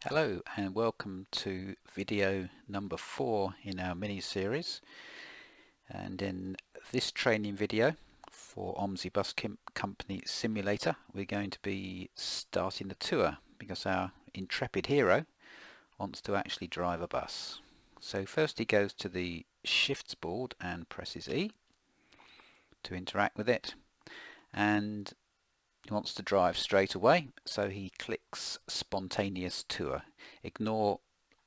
Hello and welcome to video number 4 in our mini-series, and in this training video for OMSI Bus Company Simulator we're going to be starting the tour because our intrepid hero wants to actually drive a bus. So first he goes to the shifts board and presses E to interact with it, and he wants to drive straight away, so he clicks spontaneous tour. Ignore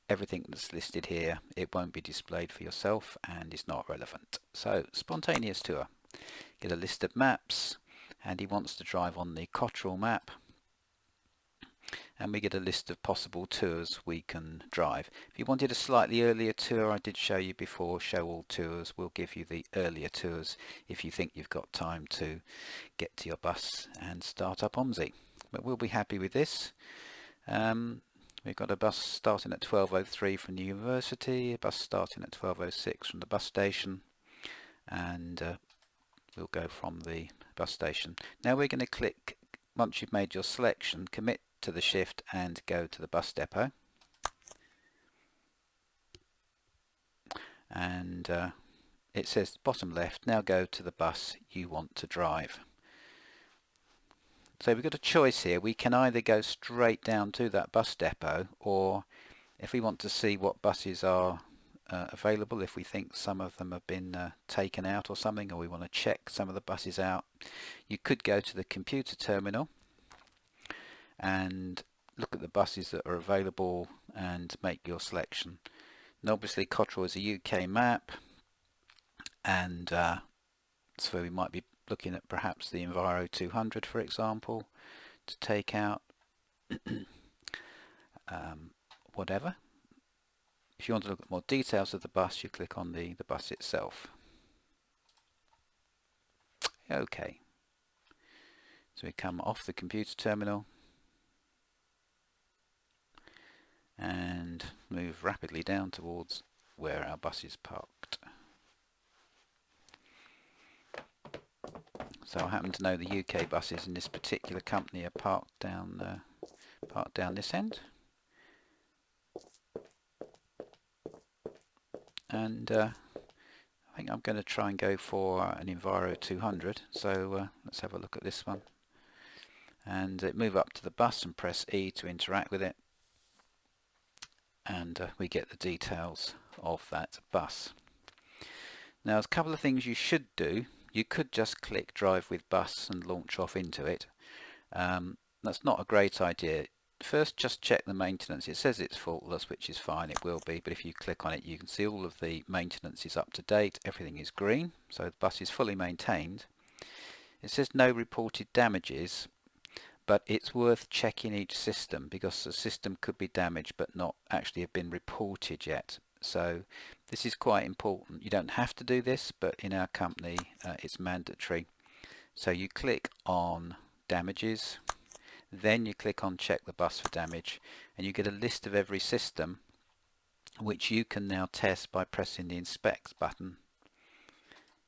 everything that's listed here, it won't be displayed for yourself and is not relevant. So spontaneous tour, get a list of maps, and he wants to drive on the Cottrell map, and we get a list of possible tours we can drive. If you wanted a slightly earlier tour, I did show you before, show all tours will give you the earlier tours if you think you've got time to get to your bus and start up OMSI. But we'll be happy with this. We've got a bus starting at 12:03 from the university, a bus starting at 12:06 from the bus station, and we'll go from the bus station. Now we're going to click, once you've made your selection, commit to the shift and go to the bus depot, and it says bottom left, now go to the bus you want to drive. So we've got a choice here. We can either go straight down to that bus depot, or if we want to see what buses are available, if we think some of them have been taken out or something, or we want to check some of the buses out, you could go to the computer terminal and look at the buses that are available and make your selection. And obviously Cottrell is a UK map, and so we might be looking at perhaps the Enviro 200, for example, to take out. Whatever. If you want to look at more details of the bus, you click on the bus itself. Okay, so we come off the computer terminal and move rapidly down towards where our bus is parked. So I happen to know the UK buses in this particular company are parked down this end, and I think I'm going to try and go for an Enviro 200. So let's have a look at this one, and move up to the bus and press E to interact with it, and we get the details of that bus. Now there's a couple of things you should do. You could just click drive with bus and launch off into it. That's not a great idea. First, just check the maintenance. It says it's faultless, which is fine, it will be, but if you click on it you can see all of the maintenance is up to date, everything is green, so the bus is fully maintained. It says no reported damages, but it's worth checking each system because the system could be damaged but not actually have been reported yet. So this is quite important. You don't have to do this, but in our company it's mandatory. So you click on damages, then you click on check the bus for damage, and you get a list of every system which you can now test by pressing the inspect button.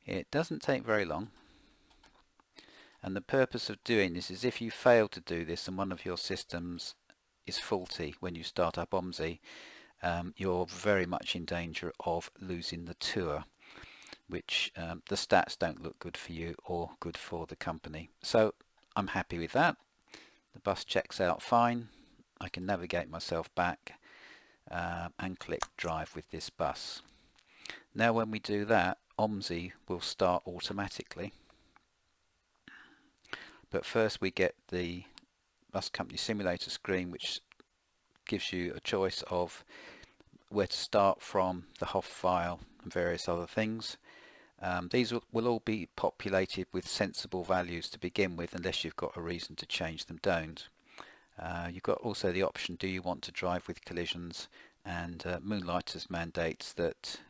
It doesn't take very long, and the purpose of doing this is if you fail to do this and one of your systems is faulty when you start up OMSI, you're very much in danger of losing the tour, which the stats don't look good for you or good for the company. So I'm happy with that. The bus checks out fine. I can navigate myself back and click drive with this bus. Now when we do that, OMSI will start automatically, but first we get the Bus Company Simulator screen, which gives you a choice of where to start from, the HOF file and various other things. These will all be populated with sensible values to begin with, unless you've got a reason to change them. Don't. You've got also the option, do you want to drive with collisions, and Moonlighters mandates that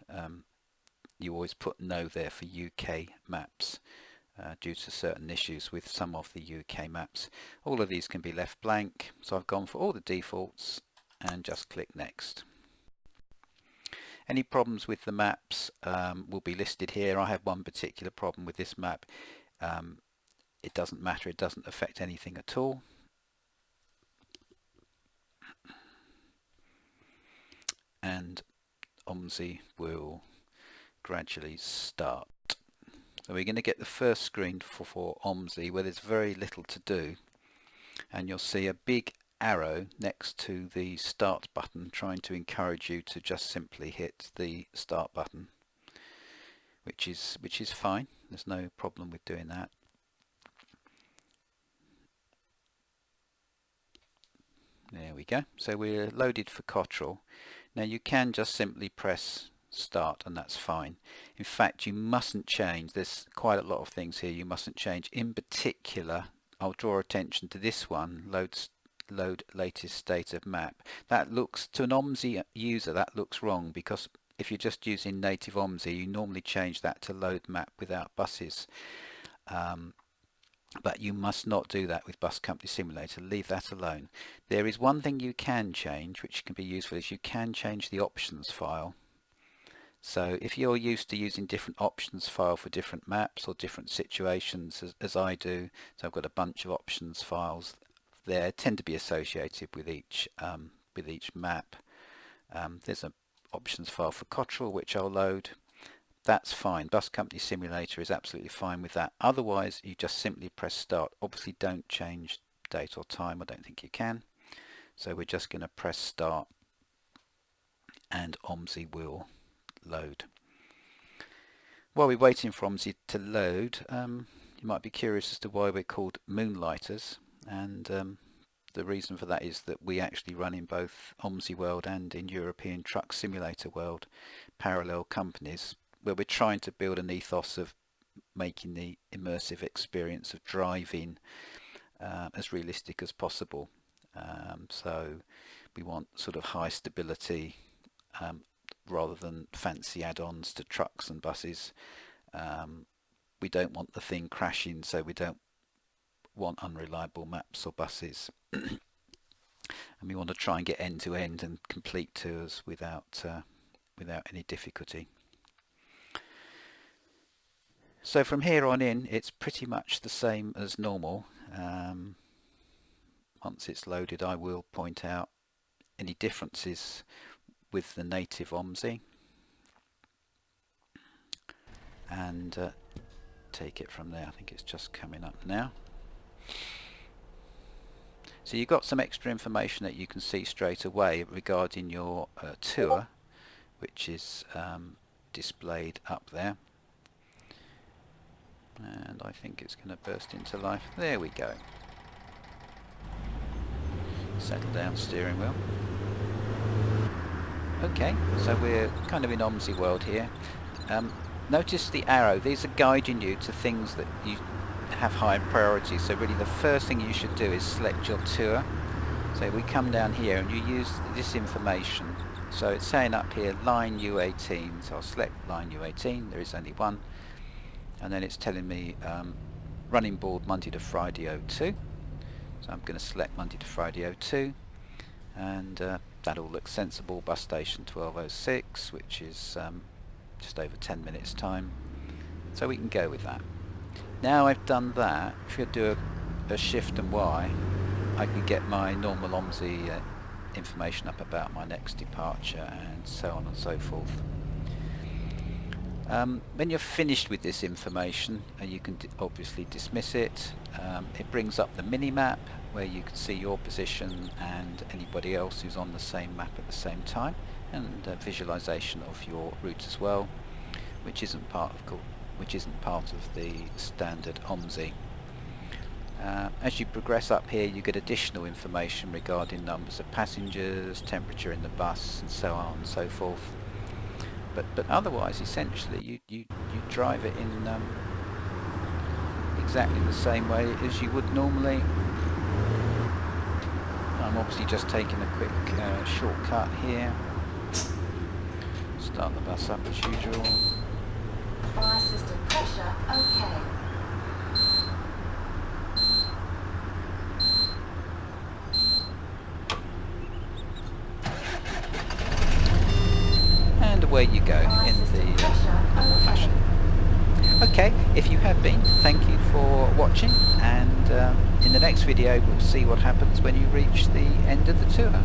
you always put no there for UK maps due to certain issues with some of the UK maps. All of these can be left blank, so I've gone for all the defaults and just click next. Any problems with the maps will be listed here. I have one particular problem with this map. It doesn't matter, it doesn't affect anything at all. and OMSI will gradually start. So we're going to get the first screen for OMSI where there's very little to do, and you'll see a big arrow next to the start button trying to encourage you to just simply hit the start button, which is fine. There's no problem with doing that. There we go. So we're loaded for Cottrell. Now you can just simply press start and that's fine. In fact, you mustn't change. There's quite a lot of things here you mustn't change. In particular, I'll draw attention to this one, load latest state of map. That looks, to an OMSI user, that looks wrong, because if you're just using native OMSI, you normally change that to load map without buses. But you must not do that with Bus Company Simulator. Leave that alone. There is one thing you can change, which can be useful, is you can change the options file. So if you're used to using different options file for different maps or different situations, as I do, so I've got a bunch of options files there, tend to be associated with each map. There's an options file for Cottrell which I'll load. That's fine. Bus Company Simulator is absolutely fine with that. Otherwise, you just simply press start. Obviously, don't change date or time. I don't think you can. So we're just going to press start, and OMSI will load. While we're waiting for OMSI to load, you might be curious as to why we're called Moonlighters, and the reason for that is that we actually run in both OMSI World and in European Truck Simulator World, parallel companies, where we're trying to build an ethos of making the immersive experience of driving as realistic as possible. So we want sort of high stability rather than fancy add-ons to trucks and buses. We don't want the thing crashing, so we don't want unreliable maps or buses. And we want to try and get end-to-end and complete tours without any difficulty. So from here on in, it's pretty much the same as normal. Once it's loaded, I will point out any differences with the native OMSI and take it from there. I think it's just coming up now. So you've got some extra information that you can see straight away regarding your tour, which is displayed up there. And I think it's going to burst into life. There we go. Settle down, steering wheel. Okay, so we're kind of in OMSI world here. Notice the arrow. These are guiding you to things that you have high priority. So really the first thing you should do is select your tour. So we come down here and you use this information. So it's saying up here line U18. So I'll select line U18. There is only one. And then it's telling me running board Monday to Friday 02. So I'm going to select Monday to Friday 02, and that all looks sensible. Bus station 1206, which is just over 10 minutes time. So we can go with that. Now I've done that, if you do a shift and Y, I can get my normal OMSI information up about my next departure and so on and so forth. When you're finished with this information, you can obviously dismiss it. It brings up the mini-map where you can see your position and anybody else who's on the same map at the same time, and visualization of your route as well, which isn't part of the standard OMSI. As you progress up here, you get additional information regarding numbers of passengers, temperature in the bus, and so on and so forth. But otherwise, essentially, you drive it in exactly the same way as you would normally. I'm obviously just taking a quick shortcut here. Start the bus up as usual. Fire system pressure okay. And away you go in the normal fashion. Okay, if you have been, thank you for watching, and in the next video we'll see what happens when you reach the end of the tour.